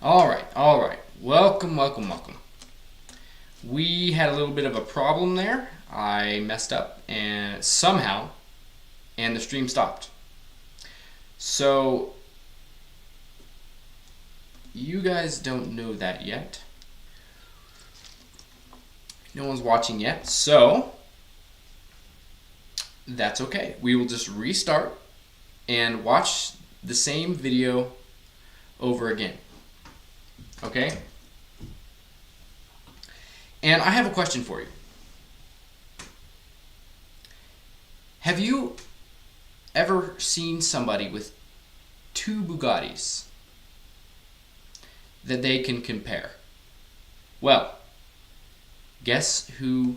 All right, all right. Welcome, welcome, welcome. We had a little bit of a problem there. I messed up and somehow, and the stream stopped. So, you guys don't know that yet. No one's watching yet, so that's okay. We will just restart and watch the same video over again. Okay? And I have a question for you. Have you ever seen somebody with two Bugattis that they can compare? Well, guess who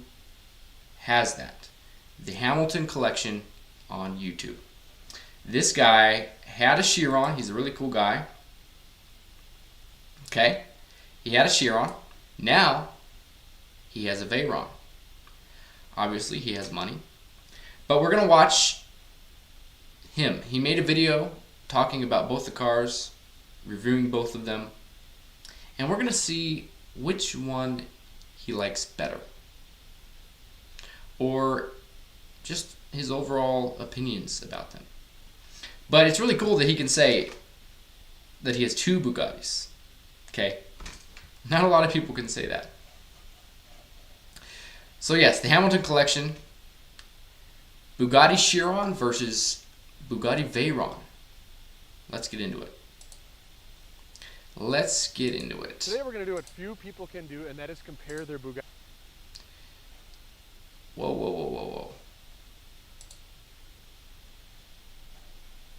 has that? The Hamilton Collection on YouTube. This guy had a Chiron. He's a really cool guy. Okay? He had a Chiron. Now, he has a Veyron. Obviously, he has money. But we're going to watch him. He made a video talking about both the cars, reviewing both of them. And we're going to see which one he likes better. Or just his overall opinions about them. But it's really cool that he can say that he has two Bugattis. Okay? Not a lot of people can say that. So yes, the Hamilton Collection, Bugatti Chiron versus Bugatti Veyron. Let's get into it. Let's get into it. Today we're going to do what few people can do, and that is compare their Bugatti. Whoa, whoa, whoa, whoa, whoa.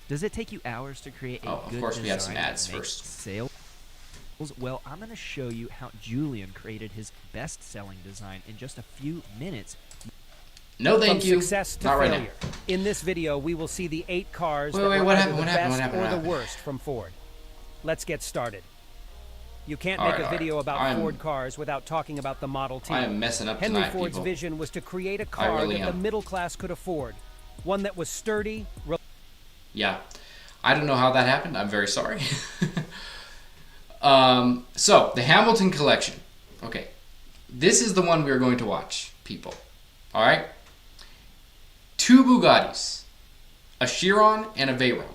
Does it take you hours to create a good of course we have some design ads that makes first. Sales? Well, I'm going to show you how Julian created his best-selling design in just a few minutes. No, thank From you. success to Not right failure. now. In this video, we will see the 8 cars Wait, that wait, were what either happened? the What happened? best What happened? or What the happened? worst from Ford. Let's get started. You can't All make right, a video about I'm- Ford cars without talking about the Model T. I am messing up Henry tonight, Ford's people. vision was to create a car really that the am. middle class could afford. One that was sturdy, Yeah. I don't know how that happened. I'm very sorry. So, the Hamilton Collection. Okay. This is the one we're going to watch, people. All right? Two Bugattis. A Chiron and a Veyron.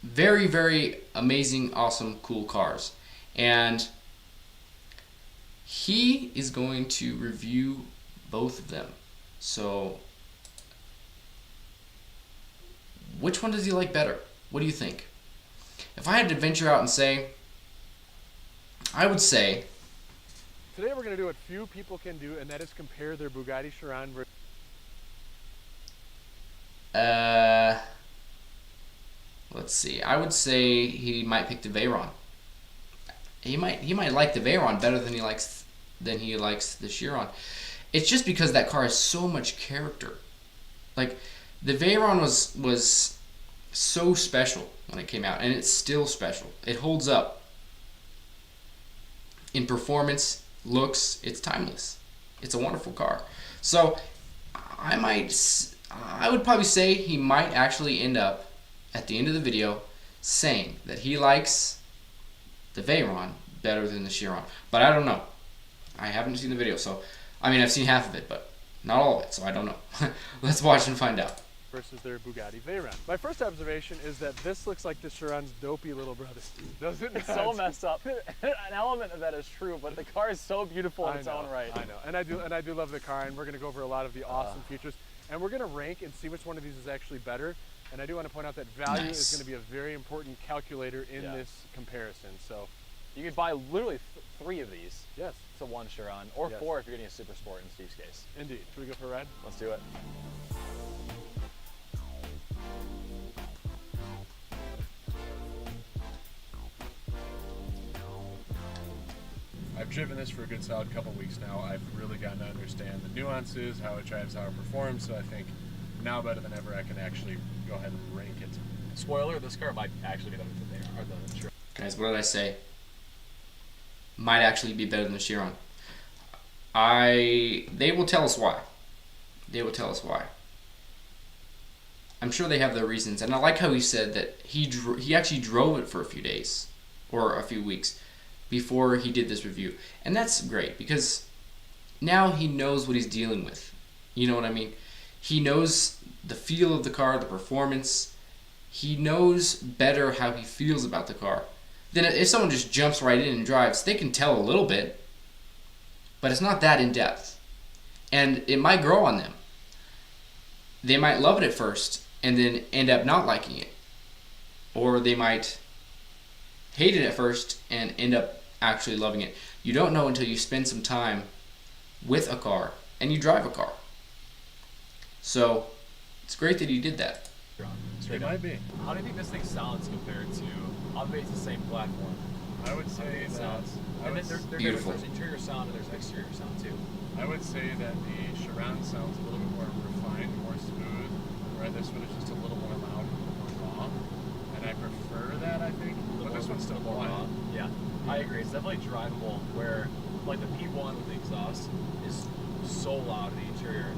Very, very amazing, awesome, cool cars. And he is going to review both of them. So, which one does he like better? What do you think? If I had to venture out and say, I would say, Today we're going to do what few people can do, and that is compare their Bugatti Chiron versus let's see. I would say he might pick the Veyron. He might like the Veyron better than he likes the Chiron. It's just because that car has so much character. Like the Veyron was so special when it came out, and it's still special. It holds up. In performance, looks, it's timeless. It's a wonderful car. So I would probably say he might actually end up at the end of the video saying that he likes the Veyron better than the Chiron. But I don't know. I haven't seen the video, so I've seen half of it, but not all of it, so I don't know. Let's watch and find out. their Bugatti Veyron. My first observation is that this looks like the Chiron's dopey little brother. Does it? It's so messed up. An element of that is true, but the car is so beautiful in its own right. I know, and I do love the car, and we're going to go over a lot of the awesome features, and we're going to rank and see which one of these is actually better. And I do want to point out that value is going to be a very important calculator in this comparison. So You could buy literally 3 of these yes, to one Chiron, or Yes. 4 if you're getting a Super Sport in Steve's case. indeed. Should we go for a ride? Let's do it. I've driven this for a good solid couple weeks now. I've really gotten to understand the nuances, how it drives, how it performs. So I think now better than ever, I can actually go ahead and rank it. Spoiler: this car might actually be better than they are. The Chiron. Guys, what did I say? Might actually be better than the Chiron. They will tell us why. They will tell us why. I'm sure they have their reasons, and I like how he said that he actually drove it for a few days or a few weeks before he did this review. And that's great because now he knows what he's dealing with. You know what I mean? He knows the feel of the car, the performance. He knows better how he feels about the car. Then if someone just jumps right in and drives, they can tell a little bit, but it's not that in depth. And it might grow on them. They might love it at first and then end up not liking it. Or they might hate it at first and end up actually loving it. You don't know until you spend some time with a car and you drive a car. So it's great that he did that. It might be. How do you think this thing sounds compared to, obviously it's the same platform? I would say It that. sounds. And then they're Beautiful. different. There's interior sound and there's exterior sound too. I would say that the Chiron sounds a little bit more refined, more smooth, where this one is just a little more loud, a little more raw. And I prefer that, I think. But this one's still more quiet. raw. Yeah, I agree. It's definitely drivable. Where like the P1 with the exhaust is so loud in the interior.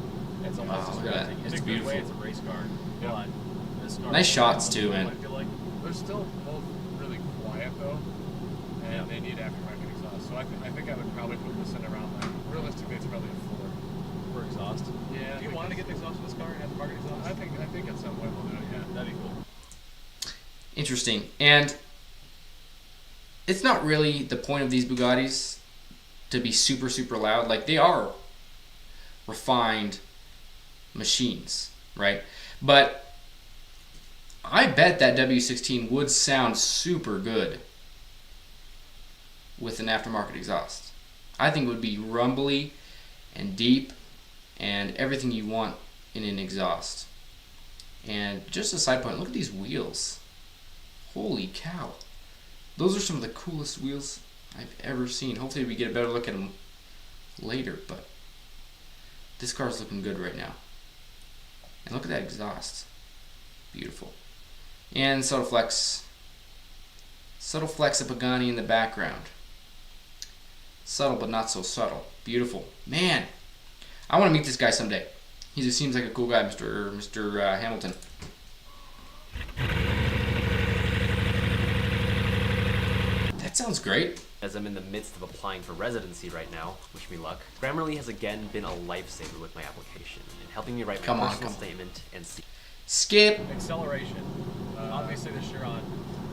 It's almost Wow, look at that. distracting. It's In a good way, beautiful. it's a race car. Yeah. But this car Nice is shots, so too, man. I feel like. They're still both really quiet though, and Yeah. they need aftermarket exhaust. So I think I would probably put this in around like realistically it's probably a 4. For exhaust. Yeah. Do you want to get the exhaust for this car and have the market exhaust? I think at some point we'll do it. Yeah. That'd be cool. Interesting. And it's not really the point of these Bugattis to be super, super loud. Like, they are refined machines, right? But I bet that W16 would sound super good with an aftermarket exhaust. I think it would be rumbly and deep and everything you want in an exhaust. And just a side point, look at these wheels. Holy cow. Those are some of the coolest wheels I've ever seen. Hopefully we get a better look at them later, but this car's looking good right now. And look at that exhaust. Beautiful. And subtle flex of Pagani in the background. Subtle but not so subtle. Beautiful. Man, I want to meet this guy someday. He just seems like a cool guy, Mr. Hamilton. That sounds great. As I'm in the midst of applying for residency right now, wish me luck, Grammarly has again been a lifesaver with my application in helping me write my Come on, personal come on. statement and see. Skip. Acceleration. Obviously, the Chiron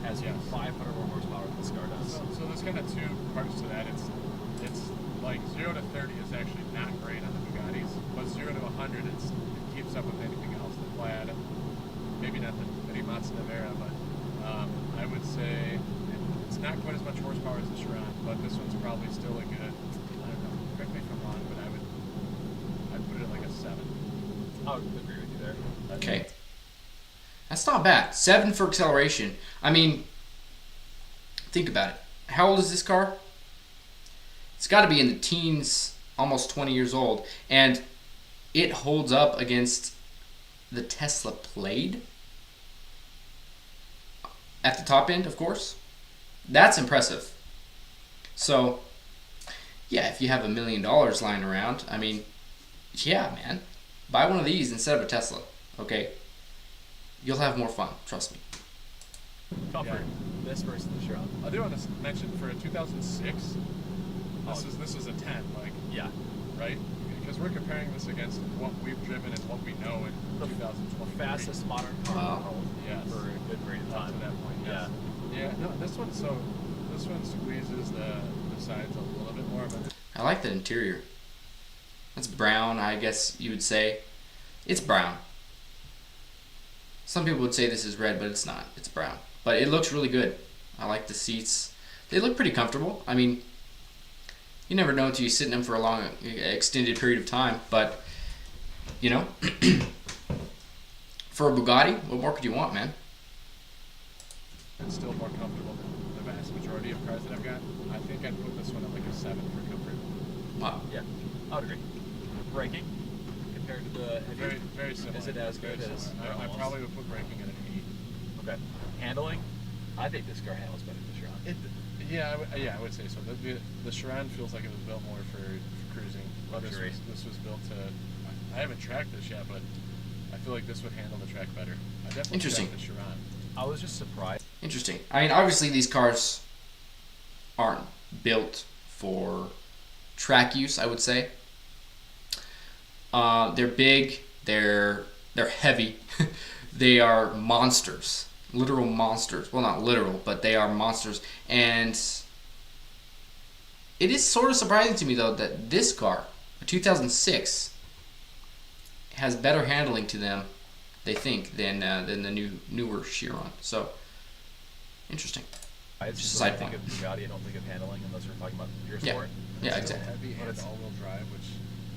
has Yes. 500 more horsepower than this car does. So there's kind of two parts to that. It's like 0 to 30 is actually not great on the Bugattis, but 0 to 100 it keeps up with anything else. The Plaid, maybe not the Mazda Navara, but I would say it's not quite as much horsepower as the Chiron, but this one's probably still a good. I don't know. Correct me if I'm wrong, but I'd put it at like a 7. I would agree with you there. Okay. That's not bad. 7 for acceleration. I mean, think about it. How old is this car? It's got to be in the teens, almost 20 years old. And it holds up against the Tesla Plaid. At the top end, of course. That's impressive. So, yeah, if you have $1 million lying around, I mean, yeah, man. Buy one of these instead of a Tesla, okay? You'll have more fun, trust me. Comfort. This versus the Chiron. I do want to mention for a 2006, this is a 10, like, Yeah. right? Because we're comparing this against what we've driven and what we know in The 2020. fastest modern car Wow. in the world Yes. for a good period of Up time. to that point, yes. Yeah, no, this one squeezes the sides a little bit more, but I like the interior. That's brown, I guess you would say. It's brown. Some people would say this is red, but it's not. It's brown. But it looks really good. I like the seats. They look pretty comfortable. I mean, you never know until you sit in them for a long, extended period of time. But, you know, for a Bugatti, what more could you want, man? it's still more comfortable than the vast majority of cars that I've got. I think I'd put this one at like a 7 for comfort. Wow. Yeah, I would agree. Braking compared to the heavy. Very, very similar. Is it as Very good as similar. I almost? probably would put braking at an 8. Okay. Handling. I think this car handles better than the Chiron. I would say so. The Chiron feels like it was built more for cruising. Luxury. This was built to. I haven't tracked this yet, but I feel like this would handle the track better. I definitely Interesting. tracked the Chiron. I was just surprised. Interesting. I mean, obviously these cars aren't built for track use, I would say. They're big, they're heavy, they are monsters, literal monsters. Well, not literal, but they are monsters. And it is sort of surprising to me though that this car, a 2006, has better handling to them, they think, than the newer Chiron. So interesting. It's Just just a side I think point. of Bugatti, I don't think of handling unless we're talking about pure Yeah. sport. Yeah, It's exactly. heavy But and it's- all-wheel drive, which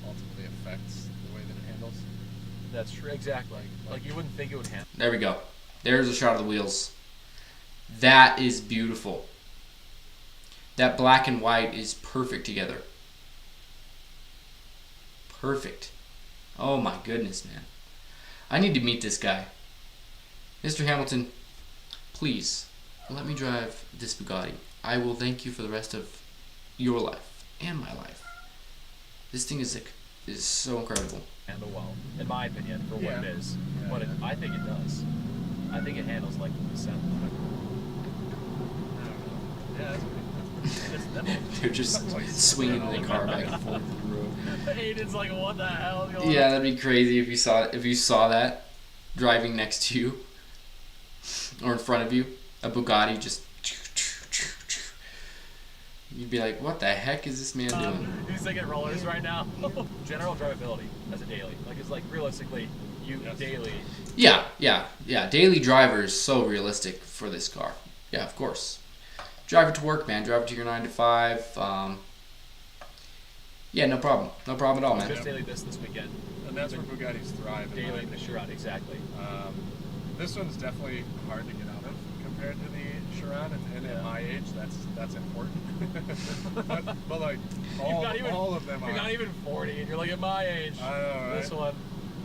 ultimately affects the way that it handles. That's true. Exactly. Like you wouldn't think it would handle. There we go. There's a shot of the wheels. That is beautiful. That black and white is perfect together. Perfect. Oh my goodness, man. I need to meet this guy. Mr. Hamilton, please let me drive this Bugatti. I will thank you for the rest of your life and my life. This thing is so incredible. Handle well, in my opinion, for what Yeah. it is. Yeah, But yeah. I think it does. I think it handles like the Seven. Yeah, that's pretty. It's nimble. They're just swinging the car back and forth in the road. Aiden's like, what the hell is going Yeah, on? that'd be crazy if you saw that driving next to you or in front of you, a Bugatti just. You'd be like, what the heck is this man doing? He's thinking rollers right now. General drivability as a daily. Like, it's like realistically, you daily. Yeah. Daily driver is so realistic for this car. Yeah, of course. Drive it to work, man. Drive it to your 9 to 5. Yeah, no problem. No problem at all, man. Just daily this weekend. And that's where Bugattis thrive. in my Daily the opinion. Chiron, exactly. This one's definitely hard to get out of compared to the Chiron, and Yeah. at my age, that's important. but like You're all of them You're are. not even 40, and you're like at my age. I know, right? This one.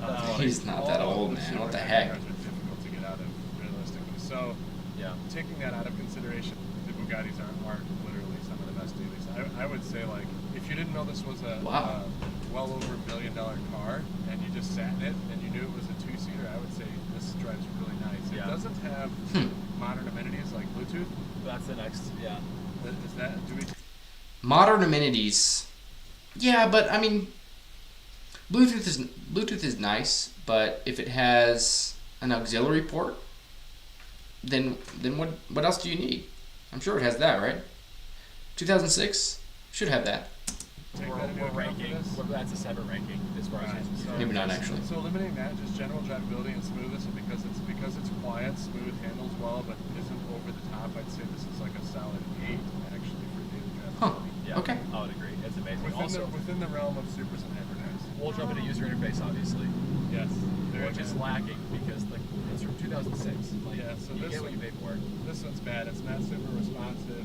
That's funny. He's not that All of old, the man. super What the hypercars heck? are difficult to get out of realistically. So Yeah. taking that out of consideration, the Bugattis are literally some of the best dailies. I would say, like, if you didn't know this was a Wow. well over $1 million car and you just sat in it and you knew it was a two-seater, I would say this drives really nice. Yeah. It doesn't have modern amenities like Bluetooth. That's the next. Yeah. Is that, do we? Modern amenities. Yeah, but I mean, Bluetooth is nice, but if it has an auxiliary port, then what else do you need? I'm sure it has that, right? 2006 should have that. Take We're, that into we're account for ranking. this? That's a 7 ranking as far as Right, it's so- Maybe not actually. So eliminating that, just general drivability and smoothness, and because it's quiet, smooth, handles well, but isn't over the top. I'd say this is like a solid 8 actually for daily Huh. drivability. Yeah. Okay. I would agree. It's amazing. Within the realm of supers and hypercars. We'll jump into user interface, obviously, Yes. which is lacking because it's from 2006. Like, Yeah, so you this get what you pay for. This one's bad. It's not super responsive.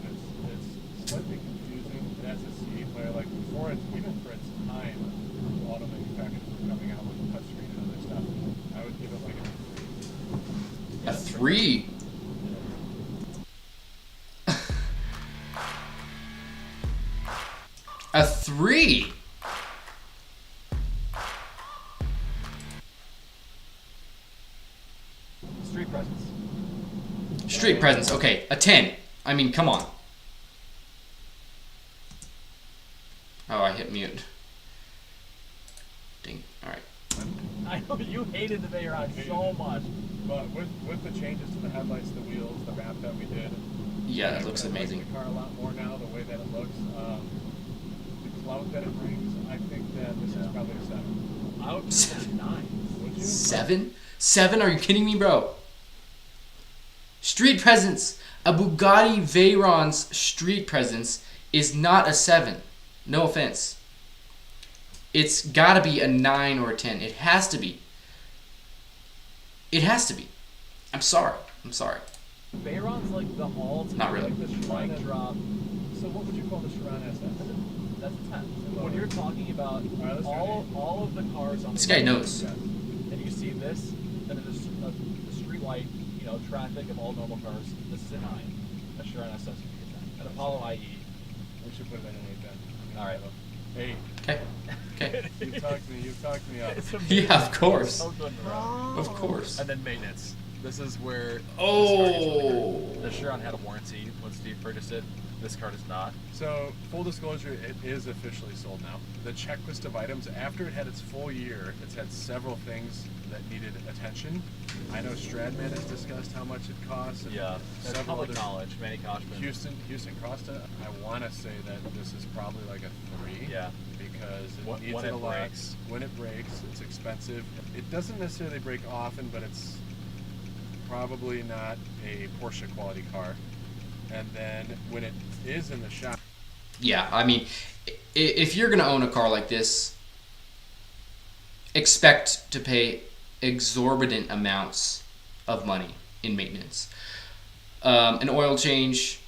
It's slightly confusing. It has a seat where, like, before it, even for its time, auto manufacturers were coming out with touchscreen and other stuff. I would give it like a 3. A 3. A 3. Street presence. Street presence. Okay, a 10. I mean, come on. Oh, I hit mute. Ding. All right. I know you hated the Veyron so much. But with the changes to the headlights, the wheels, the wrap that we did. Yeah, that looks I like amazing. the car a lot more now, the way that it looks. The clout that it brings, I think that this is probably a 7. I would give it a 9. Would you? 7? 7? Are you kidding me, bro? Street presence. A Bugatti Veyron's street presence is not a 7. No offense. It's gotta be a 9 or a 10. It has to be. It has to be. I'm sorry. Veyron's like the all-time. Not really. Like the Chiron Mic drop. So what would you call the Chiron SS? That's a 10. When you're talking about Alright, let's all of the cars on This the guy road, knows. Yes. and you see this, and then the street light, traffic of all normal cars, this is a 9. A Chiron SS would be a 10. An Apollo IE. We should put it in an 8 then. All right. 8. Okay. Okay. You've talked me up. It's Yeah, of course. So good in a row. Of course. And then maintenance. This is where Oh. the Chiron had a warranty when Steve purchased it. This car does not. So, full disclosure, it is officially sold now. The checklist of items, after it had its full year, it's had several things that needed attention. I know Stradman has discussed how much it costs. And Yeah, that's several public other knowledge. Manny Koshman. Houston Costa, I want to say that this is probably like a 3. Yeah. Because it When needs it it a lot. breaks. When it breaks, it's expensive. It doesn't necessarily break often, but it's probably not a Porsche quality car. And then when it is in the shop, Yeah, I mean, if you're gonna own a car like this, expect to pay exorbitant amounts of money in maintenance. An oil change,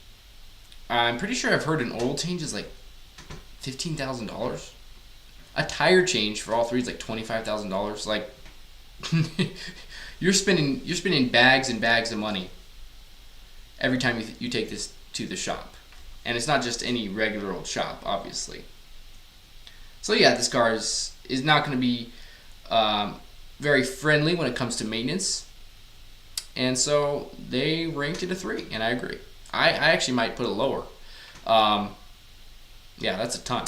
I'm pretty sure I've heard an oil change is like $15,000. A tire change for all three is like $25,000. Like, you're spending bags and bags of money every time you take this to the shop. And it's not just any regular old shop, obviously. So yeah, this car is not going to be very friendly when it comes to maintenance. And so they ranked it a 3, and I agree. I actually might put it lower. Yeah, that's a ton.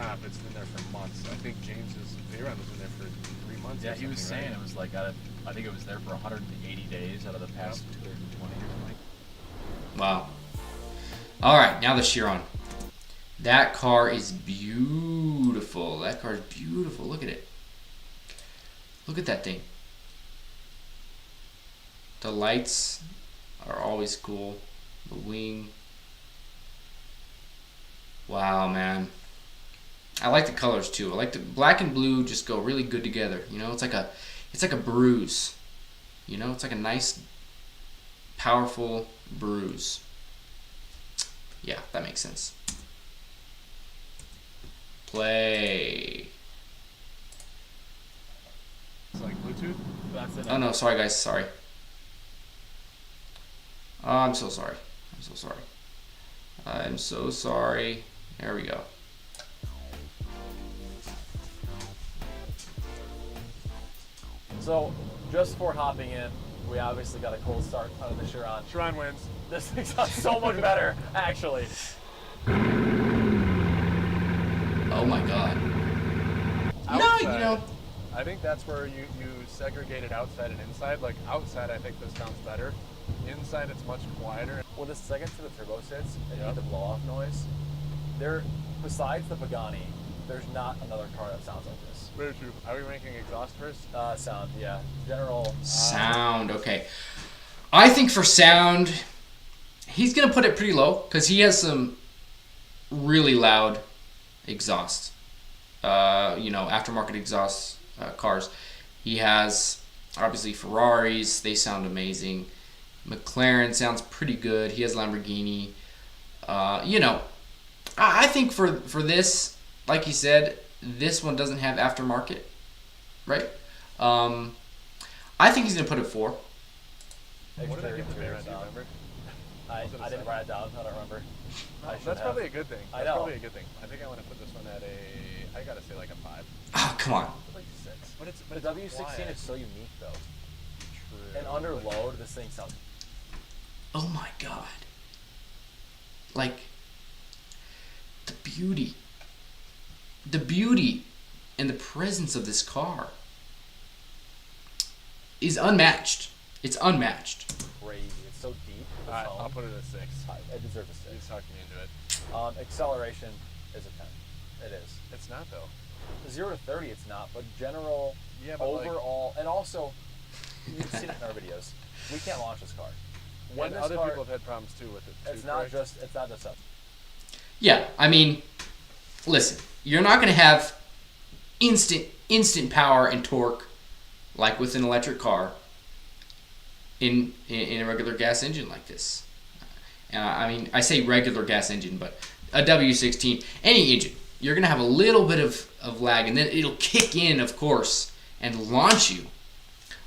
it's been there for months. I think James's Veyron was in there for 3 months. Yeah, or he was something, saying right? it was like I think it was there for 180 days out of the past 220 or something. Wow. All right, now the Chiron. That car is beautiful. That car is beautiful. Look at it. Look at that thing. The lights are always cool. The wing. Wow, man. I like the colors too. I like the black and blue just go really good together. You know, it's like a bruise. You know, it's like a nice, powerful bruise. Yeah, that makes sense. Play. It's like Bluetooth. That's it. Oh no, sorry guys, sorry. Oh, I'm so sorry. I'm so sorry. I'm so sorry. There we go. So, just before hopping in, we obviously got a cold start out of the Chiron. Chiron wins. This thing sounds so much better, actually. Oh my god. No, Outside, you know. I think that's where you segregated outside and inside. Like outside, I think this sounds better. Inside, it's much quieter. Well, the second to the turbo sits and you get the blow-off noise, besides the Pagani, there's not another car that sounds like this. Very true. Are we ranking exhaust first? Sound, yeah. General. Sound, okay. I think for sound, he's going to put it pretty low because he has some really loud exhaust. Aftermarket exhaust cars. He has, obviously, Ferraris. They sound amazing. McLaren sounds pretty good. He has Lamborghini. I think for this, like you said, this one doesn't have aftermarket, right? I think he's going to put it 4. What did I give the Veyron? Do you remember? I didn't write it down. I don't remember. I should That's have. probably a good thing. I That's know. probably a good thing. I think I want to put this one at I gotta say like a 5. Oh, come on. Like 6. But it's The W16 quiet. is so unique, though. True. And under load, this thing sounds. Oh my god. Like, the beauty and the presence of this car is unmatched. It's unmatched. Crazy. It's so deep. The Alright, tone. I'll put it at 6. It deserves a You 6. talked me into it. Acceleration is a 10. It is. It's not though. 0 to 30, it's not. But general, Yeah, but like- overall, and also, you've seen it in our videos. We can't launch this car. When And this other car, people have had problems too with it. it's too, not correct? just us. Yeah, I mean, listen, you're not going to have instant power and torque like with an electric car in a regular gas engine like this. I mean, I say regular gas engine, but a W16, any engine, you're going to have a little bit of lag, and then it'll kick in, of course, and launch you.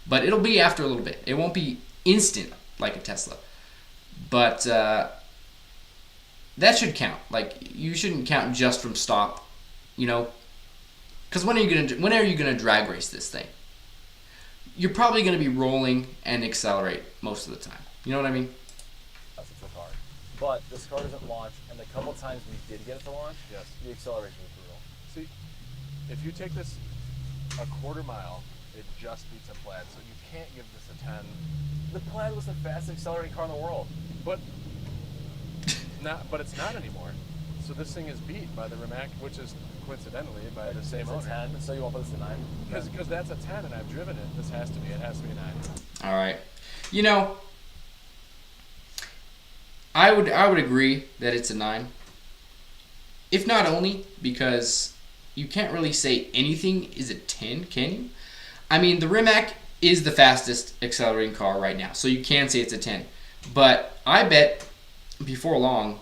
But it'll be after a little bit. It won't be instant like a Tesla. But that should count. Like, you shouldn't count just from stop, you know, because when are you gonna drag race this thing? you're probably going to be rolling and accelerate most of the time. You know what I mean? That's the car. But this car doesn't launch, and the couple times we did get it to launch, Yes. the acceleration was brutal. See, if you take this a quarter mile, it just beats a Plaid, so you can't give this a 10. The Plaid was the fastest accelerating car in the world. But it's not anymore. So this thing is beat by the Rimac, which is coincidentally by the same It's a owner. 10, so you won't put this to 9? Because that's a 10 and I've driven it. This has to be. It has to be a 9. All right. You know, I would agree that it's a 9. If not only because you can't really say anything is a 10, can you? I mean, the Rimac is the fastest accelerating car right now, so you can say it's a 10. But I bet before long,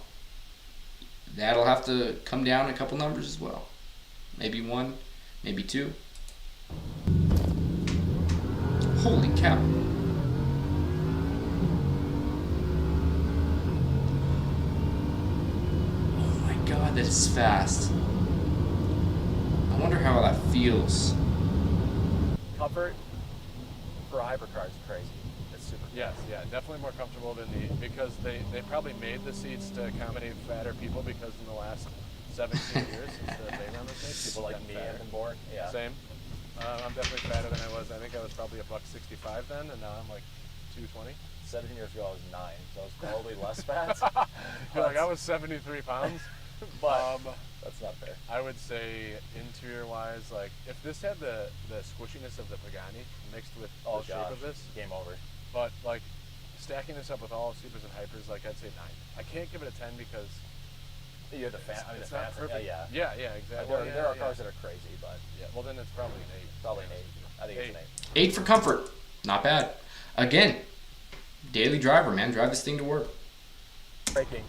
that'll have to come down a couple numbers as well. Maybe 1, maybe 2. Holy cow. Oh my god, that is fast. I wonder how that feels. Comfort for a hypercar is crazy. It's super cool. Yes, yeah, definitely more comfortable than because they probably made the seats to accommodate fatter people because in the last 17 years since the Veyron was made, People like gotten me fatter. and born. Yeah. Same. I'm definitely fatter than I was. I think I was probably $1.65 then, and now I'm like 220. 17 years ago, I was 9, so I was probably less fat. You're like, I was 73 pounds. But that's not fair. I would say interior-wise, like if this had the squishiness of the Pagani mixed with Oh the shape gosh, of this, game over. but like stacking this up with all supers and hypers, like I'd say 9. I can't give it a 10 because You have the fan. I mean, it's the not fans. perfect. Yeah. Yeah, exactly. There are cars that are crazy, but Yeah, well then it's probably an 8. probably an 8. I think it's an 8. 8 for comfort. Not bad. Again, daily driver, man. Drive this thing to work. Braking,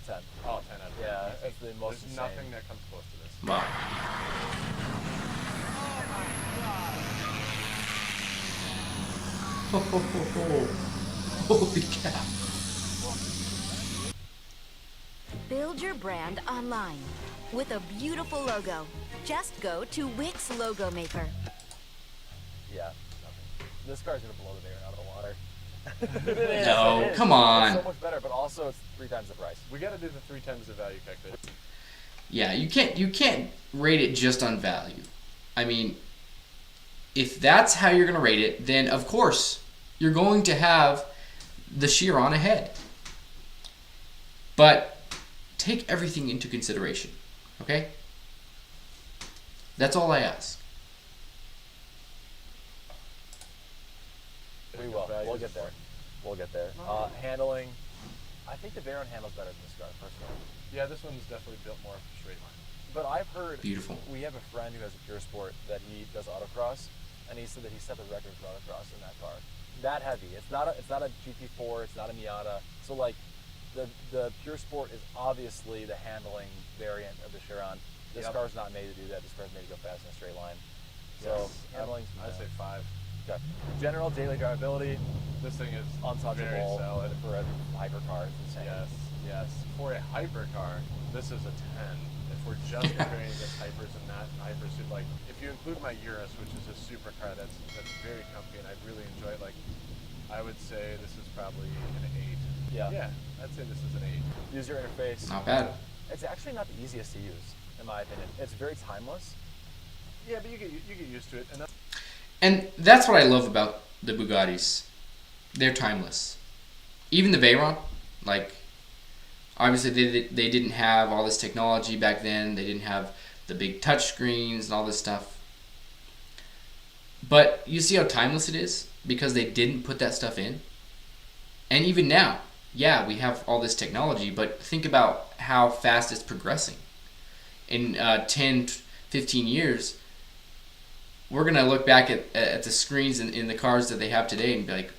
10. Oh, 10 out of 10. Yeah, it's the most There's insane. nothing that comes close to this. Wow. Holy cow. Build your brand online with a beautiful logo. Just go to Wix Logo Maker. Yeah, nothing. This car's gonna blow the Veyron out of the water. It is, No, it is. come on. It's so much better, but also it's 3 times the price. We got to do the 3 times the value calculation. Yeah, you can't rate it just on value. I mean, if that's how you're going to rate it, then of course you're going to have the Chiron ahead. But take everything into consideration, okay? That's all I ask. We will. Value We'll is get there. We'll get there. Handling. I think the Veyron handles better than this car, personally. Yeah, this one's definitely built more straight line. But I've heard. Beautiful. We have a friend who has a Pure Sport that he does autocross, and he said that he set the record for autocross in that car. That heavy. It's not a GT4. It's not a Miata. So like, the Pure Sport is obviously the handling variant of the Chiron. This Yep. car's not made to do that. This car's made to go fast in a straight line. So handling's. I'd say 5. Okay. General daily drivability, This thing is very untouchable solid. for a hypercar. It's insane. Yes. For a hypercar, this is a 10. If we're just comparing against hypers and not hypers, like if you include my Urus, which is a supercar that's very comfy and I really enjoy it, like I would say this is probably an 8. Yeah. Yeah, I'd say this is an 8. User interface. Not bad. It's actually not the easiest to use, in my opinion. It's very timeless. Yeah, but you get used to it. And And that's what I love about the Bugattis. They're timeless. Even the Veyron, like, obviously they didn't have all this technology back then. They didn't have the big touch screens and all this stuff. But you see how timeless it is because they didn't put that stuff in. And even now, yeah, we have all this technology, but think about how fast it's progressing. In 10, 15 years, we're going to look back at the screens in the cars that they have today and be like,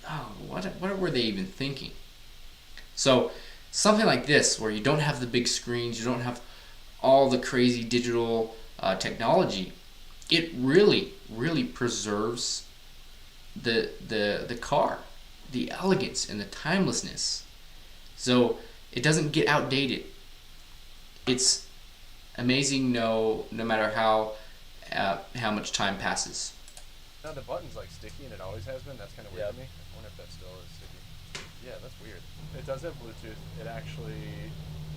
oh, what were they even thinking? So something like this, where you don't have the big screens, you don't have all the crazy digital technology, it really, really preserves the car, the elegance and the timelessness. So it doesn't get outdated. It's amazing no matter how much time passes. Now the button's like sticky and it always has been. That's kind of weird to me. I wonder if that still is sticky. Yeah, that's weird. It does have Bluetooth. It actually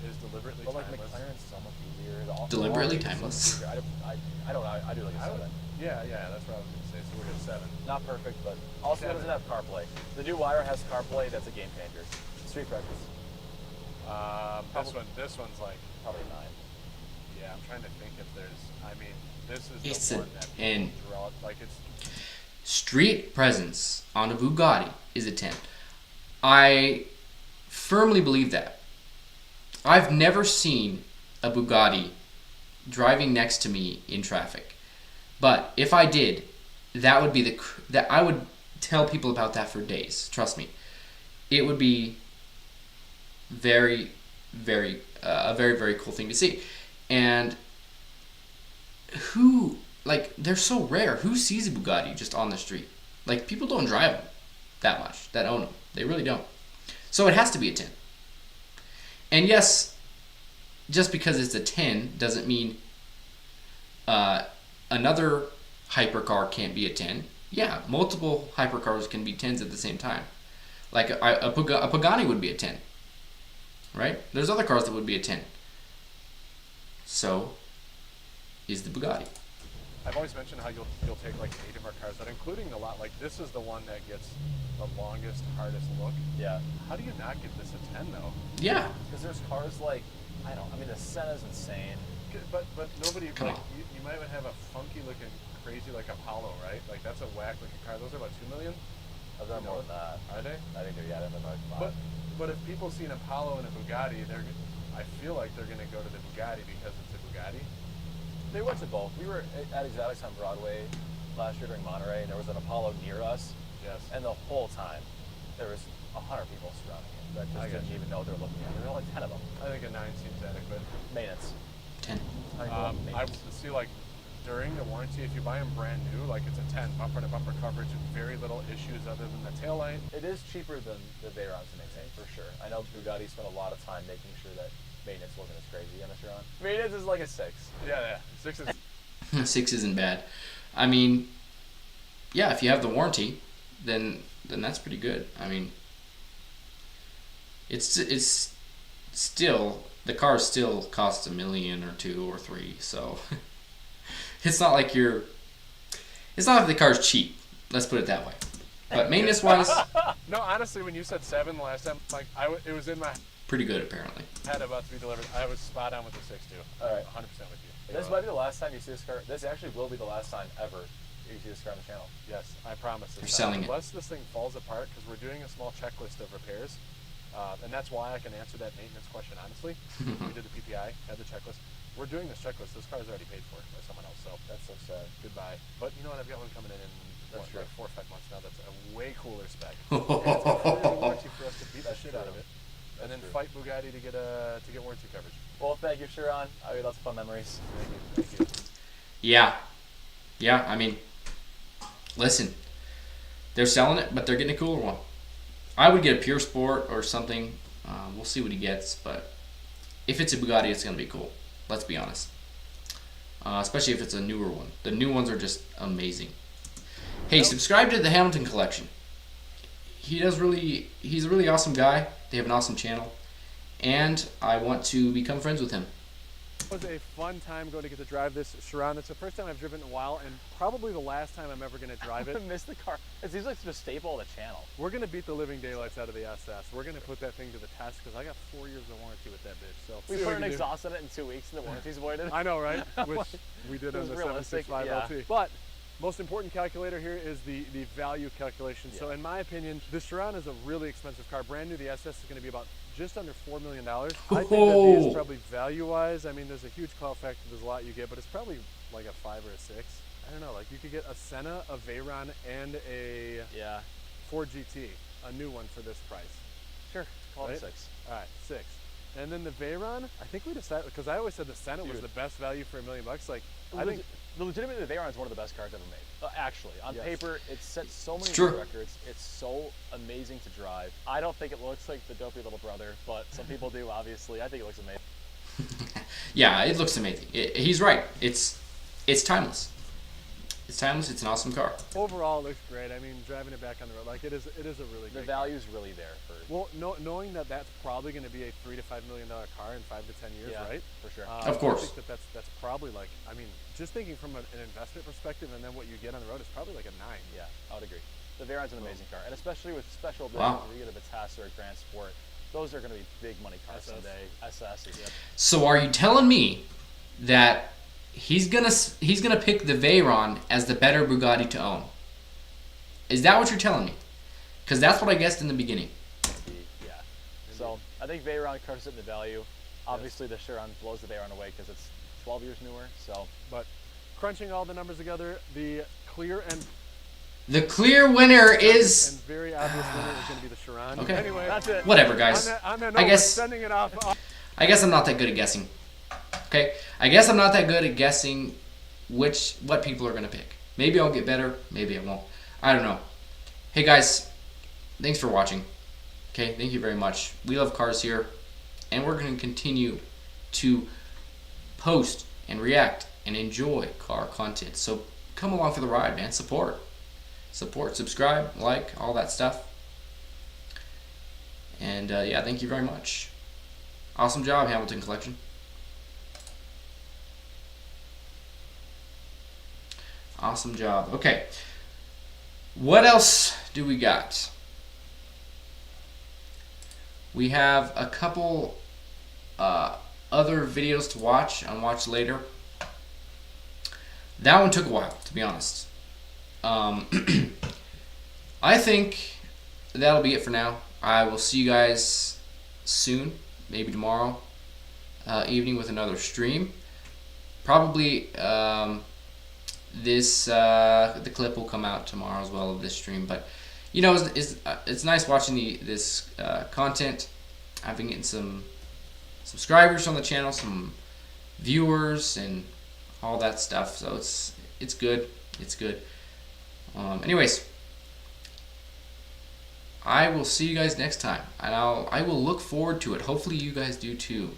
is deliberately But like timeless. McLaren's so much easier. Deliberately all of it's so timeless. much easier. I don't know. I do like a I would, 7. yeah, that's what I was gonna say. So we're at 7. Not perfect, but also it doesn't have CarPlay. The new Wire has CarPlay. That's a game changer. Street preference, This one's like, probably 9. yeah. I'm trying to think if there's. I mean, this is It's the a- one that and- people draw. Like it's. Street presence on a Bugatti is a 10. I firmly believe that. I've never seen a Bugatti driving next to me in traffic. But if I did, that would be that I would tell people about that for days. Trust me. It would be very, very, a very, very cool thing to see. And they're so rare. Who sees a Bugatti just on the street? Like, people don't drive them that much, that own them. They really don't. So it has to be a 10. And yes, just because it's a 10 doesn't mean another hypercar can't be a 10. Yeah, multiple hypercars can be 10s at the same time. Like a Pagani would be a 10. Right? There's other cars that would be a 10. So is the Bugatti. I've always mentioned how you'll take like 8 of our cars, but including a lot. Like this is the one that gets the longest, hardest look. Yeah. How do you not give this a 10 though? Yeah. Because there's cars like, I mean, the Senna's insane. But nobody Come like on. you might have a funky looking, crazy like Apollo, right? Like that's a whack looking car. Those are about 2 million. I've done more than that. Are they? I think they're, yeah, they're like 5. But if people see an Apollo and a Bugatti, I feel like they're gonna go to the Bugatti because it's a Bugatti. They went to both. We were at Exotics on Broadway last year during Monterey, and there was an Apollo near us. Yes. And the whole time, there was 100 people surrounding it that I just got didn't you. even know they were looking at it. There were like 10 of them. I think a 9 seems adequate. Maintenance. 10. How do you go with I maintenance? see like during the warranty, if you buy them brand new, like it's a 10 bumper to bumper coverage and very little issues other than the tail light. It is cheaper than the Veyrons to maintain, for sure. I know Bugatti spent a lot of time making sure that maintenance wasn't as crazy on the Chiron. Maintenance is like a 6. Yeah. 6 is 6 isn't bad. I mean, yeah, if you have the warranty, then that's pretty good. I mean, it's still, the car still costs $1 million or 2 or 3, so it's not like the car's cheap. Let's put it that way. But maintenance wise, no. Honestly, when you said 7 the last time, like it was in my pretty good apparently. head about to be delivered. I was spot on with the 6 too. All right. 100% with you. This might be the last time you see this car. This actually will be the last time ever you see this car on the channel. Yes, I promise. We're selling it. Unless this thing falls apart, because we're doing a small checklist of repairs, and that's why I can answer that maintenance question honestly. We did the PPI, had the checklist. We're doing this checklist. This car's already paid for by someone else, so That's so sad. goodbye. But you know what? I've got one coming in That's like true. 4 or 5 months now. That's a way cooler spec. And it's a 4-year warranty for us to beat the That's shit out of true. it, and then That's true. fight Bugatti to get warranty coverage. Well, thank you, Chiron. I had lots of fun memories. Thank you. Yeah, I mean, listen, they're selling it, but they're getting a cooler one. I would get a Pure Sport or something. We'll see what he gets, but if it's a Bugatti, it's gonna be cool. Let's be honest. Especially if it's a newer one. The new ones are just amazing. Hey, subscribe to the Hamilton Collection. He's a really awesome guy. They have an awesome channel, and I want to become friends with him. It was a fun time going to get to drive this Chiron. It's the first time I've driven in a while, and probably the last time I'm ever going to drive it. I missed the car. It seems like such a staple of the channel. We're going to beat the living daylights out of the SS. We're going to put that thing to the test because I got 4 years of warranty with that bitch. So We see put what an we can do. exhaust in it in 2 weeks and the warranty's voided. I know, right? Which we did It on was the realistic, 765 yeah. LT. But most important calculator here is the value calculation. So Yeah. in my opinion, the Chiron is a really expensive car. Brand new, the SS is going to be about just under $4 million. I think that Oh. is probably value-wise. I mean, there's a huge call factor. There's a lot you get, but it's probably like a 5 or a 6. I don't know. Like you could get a Senna, a Veyron, and a Yeah, Ford GT, a new one for this price. sure. Call it Right? 6. All right, 6. And then the Veyron, I think we decided, because I always said the Senna was Dude. the best value for $1 million. Like, I think Legitimately, the Veyron is one of the best cars ever made. Actually, on Yes. paper, it sets so many true. new records. It's so amazing to drive. I don't think it looks like the dopey little brother, but some people do, obviously. I think it looks amazing. Yeah, it looks amazing. He's right. It's timeless. It's timeless. It's an awesome car. Overall, it looks great. I mean, driving it back on the road, like it is a really The great car. value's really there for. Well, knowing that that's probably going to be a $3 to $5 million car in 5 to 10 years, Yeah, right? for sure. Of course. I think that's probably like, I mean, just thinking from an investment perspective, and then what you get on the road is probably like a 9. Yeah, I would agree. The Veyron's an amazing car, and especially with special editions, Wow. where you get a Vitesse or a Grand Sport, those are going to be big money cars someday. SS's. Yep. So are you telling me that he's gonna pick the Veyron as the better Bugatti to own? Is that what you're telling me? Because that's what I guessed in the beginning. Yeah. So I think Veyron crushes it in the value. Obviously, the Chiron blows the Veyron away because it's 12 years newer. So, But crunching all the numbers together, the clear and winner is very obvious winner is going to be the Chiron. Okay. Anyway, that's it. whatever, guys. On that I note, guess- we're sending it off. I guess I'm not that good at guessing. Okay, I guess I'm not that good at guessing what people are gonna pick. Maybe I'll get better. Maybe I won't. I don't know. Hey guys, thanks for watching. Okay, thank you very much. We love cars here, and we're gonna continue to post and react and enjoy car content. So come along for the ride, man. Support, subscribe, like, all that stuff. And yeah, thank you very much. Awesome job, Hamilton Collection. Awesome job. Okay. What else do we got? We have a couple other videos to watch and watch later. That one took a while, to be honest. I think that'll be it for now. I will see you guys soon, maybe tomorrow evening with another stream. Probably the clip will come out tomorrow as well of this stream. But you know, it's nice watching this content. I've been getting some subscribers on the channel, some viewers, and all that stuff. So it's good. It's good. Anyways, I will see you guys next time, and I will look forward to it. Hopefully you guys do too.